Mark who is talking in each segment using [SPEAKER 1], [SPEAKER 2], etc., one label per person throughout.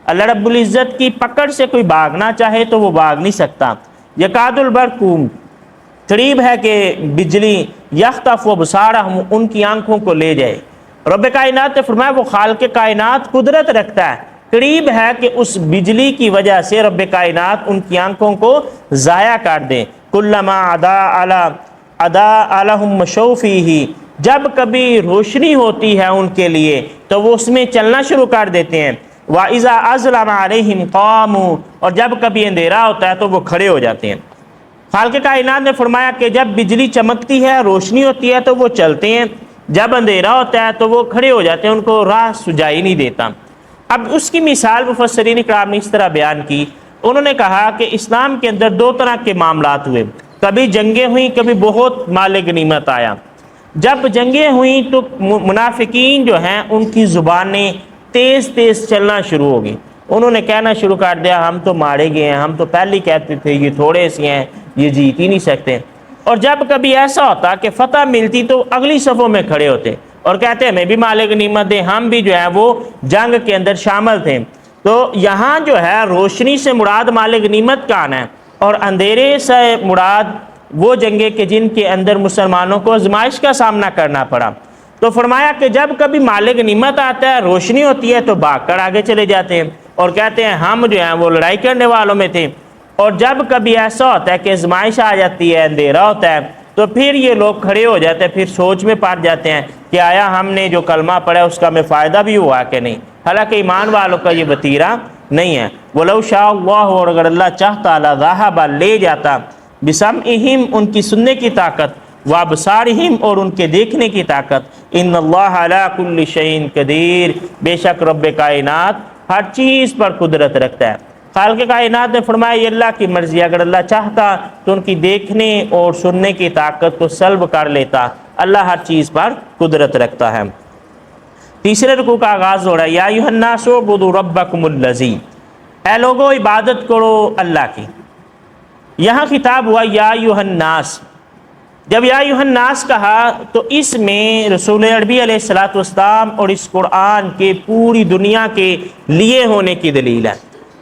[SPEAKER 1] اللہ رب العزت کی پکڑ سے کوئی بھاگنا چاہے تو وہ بھاگ نہیں سکتا۔ یکاد البرق، قریب ہے کہ بجلی یخطف ابصارہم، ان کی آنکھوں کو لے جائے۔ رب کائنات نے فرمایا وہ خالق کائنات قدرت رکھتا ہے، قریب ہے کہ اس بجلی کی وجہ سے رب کائنات ان کی آنکھوں کو ضائع کر دیں۔ کلما اضاء لہم مشوا فیہ، جب کبھی روشنی ہوتی ہے ان کے لیے تو وہ اس میں چلنا شروع کر دیتے ہیں۔ وَإِذَا أَظْلَمَ عَلَيْهِمْ قَامُوا، اور جب کبھی اندھیرا ہوتا ہے تو وہ کھڑے ہو جاتے ہیں۔ خالق کائنات نے فرمایا کہ جب بجلی چمکتی ہے، روشنی ہوتی ہے تو وہ چلتے ہیں، جب اندھیرا ہوتا ہے تو وہ کھڑے ہو جاتے ہیں، ان کو راہ سجائی نہیں دیتا۔ اب اس کی مثال مفسرین کرام نے اس طرح بیان کی، انہوں نے کہا کہ اسلام کے اندر دو طرح کے معاملات ہوئے، کبھی جنگیں ہوئیں، کبھی بہت مال غنیمت آیا۔ جب جنگیں ہوئیں تو منافقین جو ہیں ان کی زبانیں تیز تیز چلنا شروع ہو گئی، انہوں نے کہنا شروع کر دیا ہم تو مارے گئے ہیں، ہم تو پہلے کہتے تھے یہ تھوڑے سے ہیں، یہ جیت ہی نہیں سکتے۔ اور جب کبھی ایسا ہوتا کہ فتح ملتی تو اگلی صفوں میں کھڑے ہوتے اور کہتے ہمیں بھی مال غنیمت دیں، ہم بھی جو ہے وہ جنگ کے اندر شامل تھے۔ تو یہاں جو ہے روشنی سے مراد مال غنیمت کا آنا ہے، اور اندھیرے سے مراد وہ جنگیں کہ جن کے اندر مسلمانوں کو آزمائش کا سامنا کرنا پڑا۔ تو فرمایا کہ جب کبھی مال غنیمت آتا ہے، روشنی ہوتی ہے تو بھاگ کر آگے چلے جاتے ہیں اور کہتے ہیں ہم جو ہیں وہ لڑائی کرنے والوں میں تھے۔ اور جب کبھی ایسا ہوتا ہے کہ آزمائش آ جاتی ہے، اندھیرا ہوتا ہے، تو پھر یہ لوگ کھڑے ہو جاتے ہیں، پھر سوچ میں پڑ جاتے ہیں کہ آیا ہم نے جو کلمہ پڑھا اس کا ہمیں فائدہ بھی ہوا کہ نہیں، حالانکہ ایمان والوں کا یہ وتیرہ نہیں ہے۔ وَلَوْ شَاءَ اللَّهُ، اور اگر اللہ چاہتا لَذَهَبَ، لے جاتا، بِسَمْعِهِمْ، ان کی سننے کی طاقت، وَأَبْصَارِهِمْ، اور ان کے دیکھنے کی طاقت، إِنَّ اللَّهَ عَلَىٰ كُلِّ شَيْءٍ قَدِيرٌ، بے شک رب کائنات ہر چیز پر قدرت رکھتا ہے۔ خالق کائنات نے فرمایا یہ اللہ کی مرضی، اگر اللہ چاہتا تو ان کی دیکھنے اور سننے کی طاقت کو سلب کر لیتا۔ اللہ ہر چیز پر قدرت رکھتا ہے۔ تیسرے رکوع کا آغاز ہو رہا ہے، یا ایھا الناس اعبدوا ربکم الذی، اے لوگو عبادت کرو اللہ کی۔ یہاں خطاب ہوا یا ایھا الناس، جب یا ایھا الناس کہا تو اس میں رسول عربی علیہ الصلوۃ والسلام اور اس قرآن کے پوری دنیا کے لیے ہونے کی دلیل ہے۔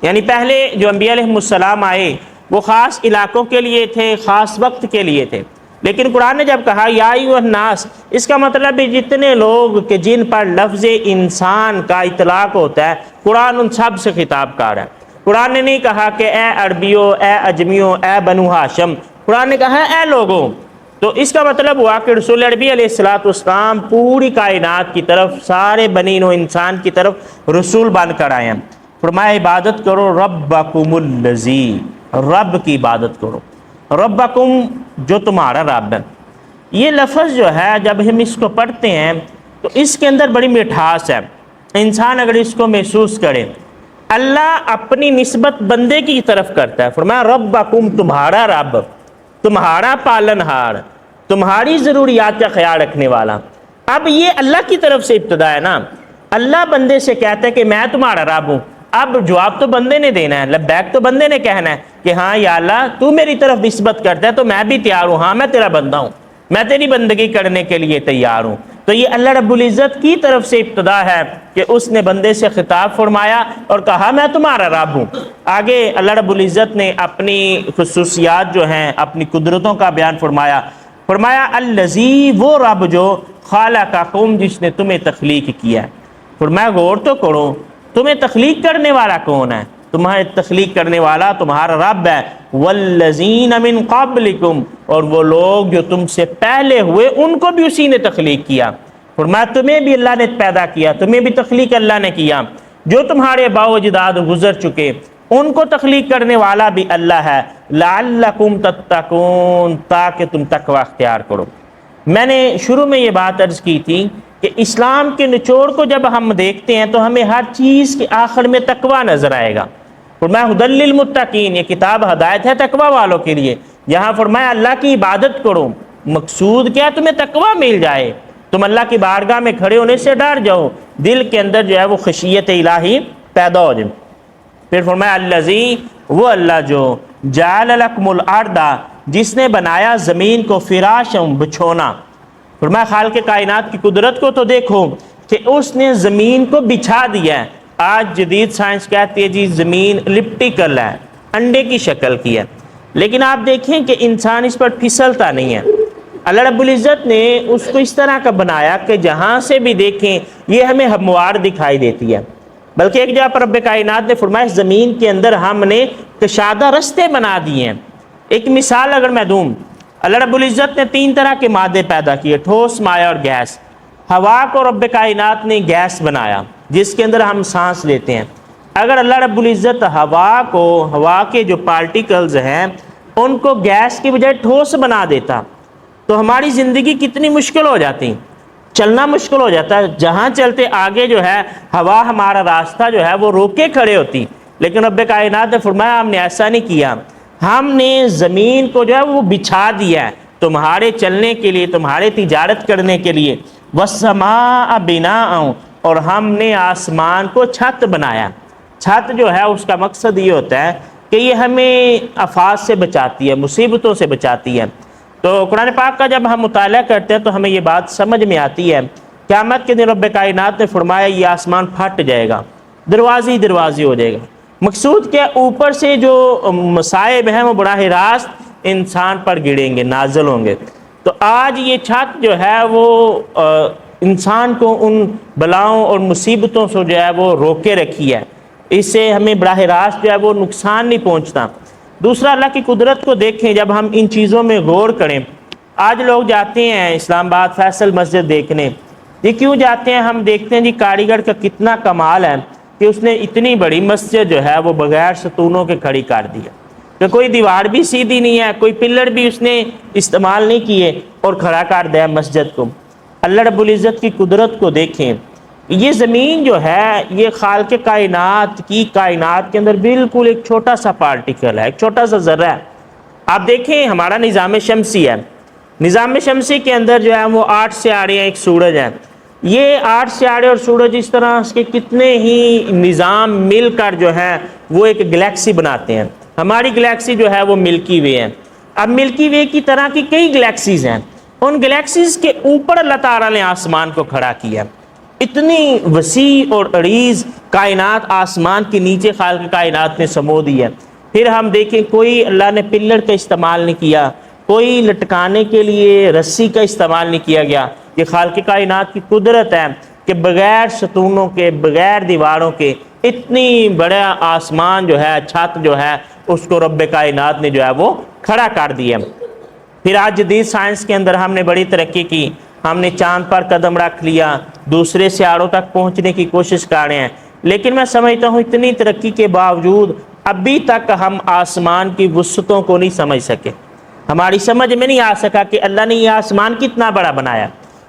[SPEAKER 1] یعنی پہلے جو انبیاء علیہ السلام آئے وہ خاص علاقوں کے لیے تھے، خاص وقت کے لیے تھے، لیکن قرآن نے جب کہا یا ایھا الناس، اس کا مطلب ہے جتنے لوگ کہ جن پر لفظ انسان کا اطلاق ہوتا ہے قرآن ان سب سے خطاب کر رہا ہے۔ قرآن نے نہیں کہا کہ اے عربیوں، اے اجمیوں، اے بنو ہاشم، قرآن نے کہا اے لوگوں۔ تو اس کا مطلب ہوا کہ رسول عربی علیہ الصلوۃ والسلام پوری کائنات کی طرف، سارے بنی نوع انسان کی طرف رسول بن کر آئے ہیں۔ فرمایا عبادت کرو ربکم الذی، رب کی عبادت کرو، ربکم جو تمہارا رب ہے۔ یہ لفظ جو ہے جب ہم اس کو پڑھتے ہیں تو اس کے اندر بڑی مٹھاس ہے، انسان اگر اس کو محسوس کرے۔ اللہ اپنی نسبت بندے کی طرف کرتا ہے، فرمایا ربکم تمہارا رب، تمہارا پالنہار، تمہاری ضروریات کا خیال رکھنے والا۔ اب یہ اللہ کی طرف سے ابتدا ہے نا، اللہ بندے سے کہتا ہے کہ میں تمہارا رب ہوں۔ اب جواب تو بندے نے دینا ہے، لبیک تو بندے نے کہنا ہے کہ ہاں یا اللہ تو میری طرف نسبت کرتا ہے تو میں بھی تیار ہوں، ہاں میں تیرا بندہ ہوں، میں تیری بندگی کرنے کے لیے تیار ہوں۔ تو یہ اللہ رب العزت کی طرف سے ابتدا ہے کہ اس نے بندے سے خطاب فرمایا اور کہا میں تمہارا رب ہوں۔ آگے اللہ رب العزت نے اپنی خصوصیات جو ہیں، اپنی قدرتوں کا بیان فرمایا۔ فرمایا الذی، وہ رب جو خالقکم، جس نے تمہیں تخلیق کیا ہے۔ فرمایا غور تو کرو تمہیں تخلیق کرنے والا کون ہے؟ تمہیں تخلیق کرنے والا تمہارا رب ہے۔ والذین من قبلکم، اور وہ لوگ جو تم سے پہلے ہوئے ان کو بھی اسی نے تخلیق کیا۔ فرمایا تمہیں بھی اللہ نے پیدا کیا، تمہیں بھی تخلیق اللہ نے کیا۔ جو تمہارے باء و اجداد گزر چکے ان کو تخلیق کرنے والا بھی اللہ ہے۔ لعلکم تتقون، تاکہ تم تقوی اختیار کرو۔ میں نے شروع میں یہ بات عرض کی تھی کہ اسلام کے نچوڑ کو جب ہم دیکھتے ہیں تو ہمیں ہر چیز کے آخر میں تقوی نظر آئے گا۔ فرمایا ھدی للمتقین، یہ کتاب ہدایت ہے تقوی والوں کے لیے۔ یہاں فرمایا اللہ کی عبادت کرو، مقصود کیا؟ تمہیں تقوی مل جائے، تم اللہ کی بارگاہ میں کھڑے ہونے سے ڈر جاؤ، دل کے اندر جو ہے وہ خشیت الہی پیدا ہو جائے۔ پھر فرمایا الذی، وہ اللہ جو جعل لکم الارض، جس نے بنایا زمین کو فراشا، بچھونا۔ فرمایا خالق کائنات کی قدرت کو تو دیکھو کہ اس نے زمین کو بچھا دیا ہے، آج جدید سائنس کہتی ہے جی زمین الپٹیکل ہے، انڈے کی شکل کی ہے، لیکن آپ دیکھیں کہ انسان اس پر پھسلتا نہیں ہے۔ اللہ رب العزت نے اس کو اس طرح کا بنایا کہ جہاں سے بھی دیکھیں یہ ہمیں ہموار دکھائی دیتی ہے، بلکہ ایک جگہ پر رب کائنات نے فرمایا زمین کے اندر ہم نے کشادہ رستے بنا دیے ہیں۔ ایک مثال اگر میں دوں، اللہ رب العزت نے 3 طرح کے مادے پیدا کیے، ٹھوس، مائع اور گیس۔ ہوا کو رب کائنات نے گیس بنایا جس کے اندر ہم سانس لیتے ہیں۔ اگر اللہ رب العزت ہوا کے جو پارٹیکلز ہیں ان کو گیس کی بجائے ٹھوس بنا دیتا تو ہماری زندگی کتنی مشکل ہو جاتی، چلنا مشکل ہو جاتا ہے۔ جہاں چلتے آگے جو ہے ہوا ہمارا راستہ جو ہے وہ روکے کھڑے ہوتی، لیکن رب کائنات نے فرمایا ہم نے ایسا نہیں کیا، ہم نے زمین کو جو ہے وہ بچھا دیا ہے تمہارے چلنے کے لیے، تمہارے تجارت کرنے کے لیے۔ وَالسَّمَاءَ بِنَاءً، اور ہم نے آسمان کو چھت بنایا۔ چھت جو ہے اس کا مقصد یہ ہوتا ہے کہ یہ ہمیں آفات سے بچاتی ہے، مصیبتوں سے بچاتی ہے۔ تو قرآن پاک کا جب ہم مطالعہ کرتے ہیں تو ہمیں یہ بات سمجھ میں آتی ہے۔ قیامت کے دن رب کائنات نے فرمایا یہ آسمان پھٹ جائے گا، دروازے ہو جائے گا۔ مقصود کیا، اوپر سے جو مصائب ہیں وہ براہ راست انسان پر گریں گے، نازل ہوں گے۔ تو آج یہ چھت جو ہے وہ انسان کو ان بلاؤں اور مصیبتوں سے جو ہے وہ روکے رکھی ہے، اس سے ہمیں براہ راست جو ہے وہ نقصان نہیں پہنچتا۔ دوسرا، اللہ کی قدرت کو دیکھیں، جب ہم ان چیزوں میں غور کریں۔ آج لوگ جاتے ہیں اسلام آباد فیصل مسجد دیکھنے، یہ کیوں جاتے ہیں؟ ہم دیکھتے ہیں جی کاریگر کا کتنا کمال ہے کہ اس نے اتنی بڑی مسجد جو ہے وہ بغیر ستونوں کے کھڑی کر دی ہے، کہ کوئی دیوار بھی سیدھی نہیں ہے، کوئی پلر بھی اس نے استعمال نہیں کیے اور کھڑا کر دیا مسجد کو۔ اللہ رب العزت کی قدرت کو دیکھیں، یہ زمین جو ہے یہ خالق کائنات کی کائنات کے اندر بالکل ایک چھوٹا سا پارٹیکل ہے، ایک چھوٹا سا ذرہ ہے۔ آپ دیکھیں ہمارا نظام شمسی ہے، نظام شمسی کے اندر جو ہے وہ 8 سیارے ہیں، ایک سورج ہے۔ یہ 8 سیارے اور سورج اس طرح کے کتنے ہی نظام مل کر جو ہے وہ ایک گلیکسی بناتے ہیں۔ ہماری گلیکسی جو ہے وہ ملکی وے ہے۔ اب ملکی وے کی طرح کی کئی گلیکسیز ہیں، ان گلیکسیز کے اوپر اللہ تعالیٰ نے آسمان کو کھڑا کیا۔ اتنی وسیع اور عریض کائنات آسمان کے نیچے خالق کائنات نے سمو دی ہے۔ پھر ہم دیکھیں کوئی اللہ نے پلر کا استعمال نہیں کیا، کوئی لٹکانے کے لیے رسی کا استعمال نہیں کیا گیا۔ یہ خالق کائنات کی قدرت ہے کہ بغیر ستونوں کے، بغیر دیواروں کے اتنی بڑا آسمان جو ہے، چھت جو ہے، اس کو رب کائنات نے جو ہے وہ کھڑا کر دیا۔ پھر آج جدید سائنس کے اندر ہم نے بڑی ترقی کی، ہم نے چاند پر قدم رکھ لیا، دوسرے سیاروں تک پہنچنے کی کوشش کر رہے ہیں، لیکن میں سمجھتا ہوں اتنی ترقی کے باوجود ابھی تک ہم آسمان کی وسعتوں کو نہیں سمجھ سکے۔ ہماری سمجھ میں نہیں آ سکا کہ اللہ نے یہ آسمان کتنا بڑا بنایا،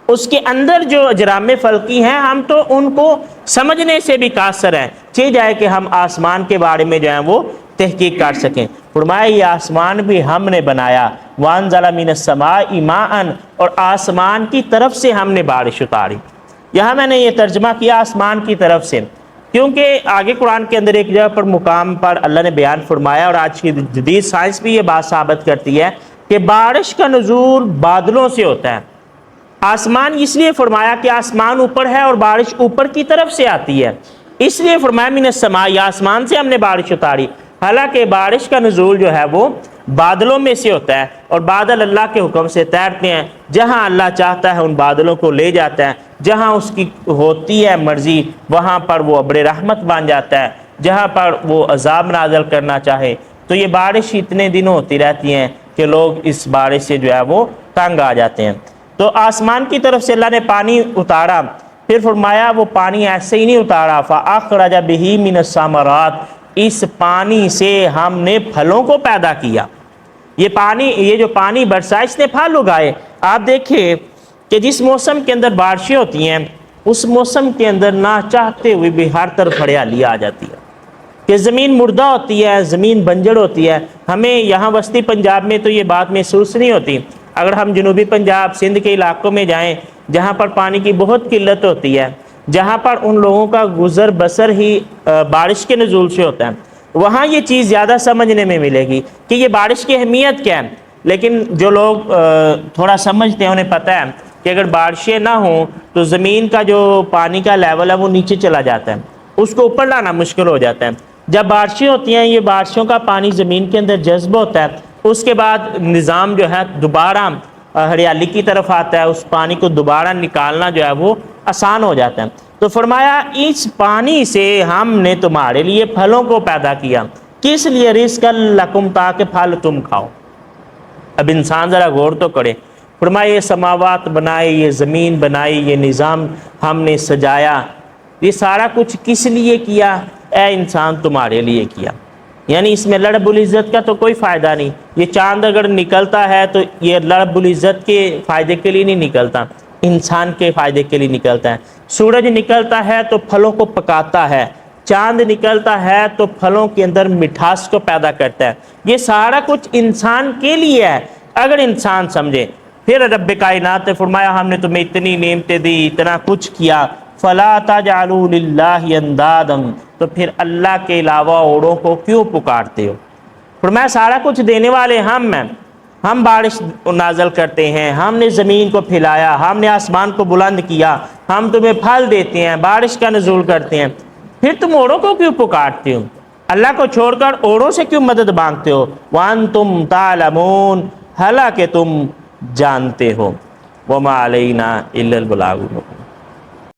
[SPEAKER 1] اس کے اندر جو اجرام فلکی ہیں ہم تو ان کو سمجھنے سے بھی قاصر ہیں، چاہیے جائے کہ ہم آسمان کے بارے میں جو ہے وہ تحقیق کر سکیں۔ فرمایا یہ آسمان بھی ہم نے بنایا، وَأَنزَلَ مِنَ السَّمَاءِ مَاءً، اور آسمان کی طرف سے ہم نے بارش اتاری۔ یہاں میں نے یہ ترجمہ کیا آسمان کی طرف سے، کیونکہ آگے قرآن کے اندر ایک جگہ پر مقام پر اللہ نے بیان فرمایا، اور آج کی جدید سائنس بھی یہ بات ثابت کرتی ہے کہ بارش کا نزول بادلوں سے ہوتا ہے۔ آسمان اس لیے فرمایا کہ آسمان اوپر ہے اور بارش اوپر کی طرف سے آتی ہے، اس لیے فرمایا من السماء، آسمان سے ہم نے بارش اتاری۔ حالانکہ بارش کا نزول جو ہے وہ بادلوں میں سے ہوتا ہے، اور بادل اللہ کے حکم سے تیرتے ہیں، جہاں اللہ چاہتا ہے ان بادلوں کو لے جاتا ہے، جہاں اس کی ہوتی ہے مرضی وہاں پر وہ ابر رحمت بن جاتا ہے، جہاں پر وہ عذاب نازل کرنا چاہے۔ تو یہ بارش اتنے دن ہوتی رہتی ہیں کہ لوگ اس بارش سے جو ہے وہ تنگ آ جاتے ہیں۔ تو آسمان کی طرف سے اللہ نے پانی اتارا، پھر فرمایا وہ پانی ایسے ہی نہیں اتارا، فَأَخْرَجَ بِهِ مِنَ الثَّمَرَاتِ، اس پانی سے ہم نے پھلوں کو پیدا کیا۔ یہ جو پانی برسا اس نے پھل اگائے۔ آپ دیکھیں کہ جس موسم کے اندر بارشیں ہوتی ہیں اس موسم کے اندر نہ چاہتے ہوئے بھی ہر طرف ہریالی آ جاتی ہے، کہ زمین مردہ ہوتی ہے، زمین بنجر ہوتی ہے۔ ہمیں یہاں وسطی پنجاب میں تو یہ بات محسوس نہیں ہوتی، اگر ہم جنوبی پنجاب سندھ کے علاقوں میں جائیں جہاں پر پانی کی بہت قلت ہوتی ہے، جہاں پر ان لوگوں کا گزر بسر ہی بارش کے نزول سے ہوتا ہے، وہاں یہ چیز زیادہ سمجھنے میں ملے گی کہ یہ بارش کی اہمیت کیا ہے۔ لیکن جو لوگ تھوڑا سمجھتے ہیں انہیں پتہ ہے کہ اگر بارشیں نہ ہوں تو زمین کا جو پانی کا لیول ہے وہ نیچے چلا جاتا ہے، اس کو اوپر لانا مشکل ہو جاتا ہے۔ جب بارشیں ہوتی ہیں، یہ بارشوں کا پانی زمین کے اندر جذب ہوتا ہے، اس کے بعد نظام جو ہے دوبارہ ہریالی کی طرف آتا ہے، اس پانی کو دوبارہ نکالنا جو ہے وہ آسان ہو جاتا ہے۔ تو فرمایا اس پانی سے ہم نے تمہارے لیے پھلوں کو پیدا کیا، کس لیے؟ رزق لکم، تاکہ پھل تم کھاؤ۔ اب انسان ذرا غور تو کرے، فرمایا یہ سماوات بنائے، یہ زمین بنائی، یہ نظام ہم نے سجایا، یہ سارا کچھ کس لیے کیا؟ اے انسان تمہارے لیے کیا۔ یعنی اس میں رب العزت کا تو کوئی فائدہ نہیں۔ یہ چاند اگر نکلتا ہے تو یہ رب العزت کے فائدے کے لیے نہیں نکلتا، انسان کے فائدے کے لیے نکلتا ہے۔ سورج نکلتا ہے تو پھلوں کو پکاتا ہے، چاند نکلتا ہے تو پھلوں کے اندر مٹھاس کو پیدا کرتا ہے۔ یہ سارا کچھ انسان کے لیے ہے اگر انسان سمجھے۔ پھر رب کائنات نے فرمایا ہم نے تمہیں اتنی نعمتیں دی، اتنا کچھ کیا، فلا تجعلوا للہ اندادا، تو پھر اللہ کے علاوہ اوروں کو کیوں پکارتے ہو؟ فرمایا سارا کچھ دینے والے ہم ہیں، ہم بارش نازل کرتے ہیں، ہم نے زمین کو پھیلایا، ہم نے آسمان کو بلند کیا، ہم تمہیں پھل دیتے ہیں، بارش کا نزول کرتے ہیں، پھر تم اوروں کو کیوں پکارتے ہو؟ اللہ کو چھوڑ کر اوروں سے کیوں مدد مانگتے ہو؟ وانتم تعلمون، حالانکہ تم جانتے ہو۔ وما علینا الا البلاغ المبین۔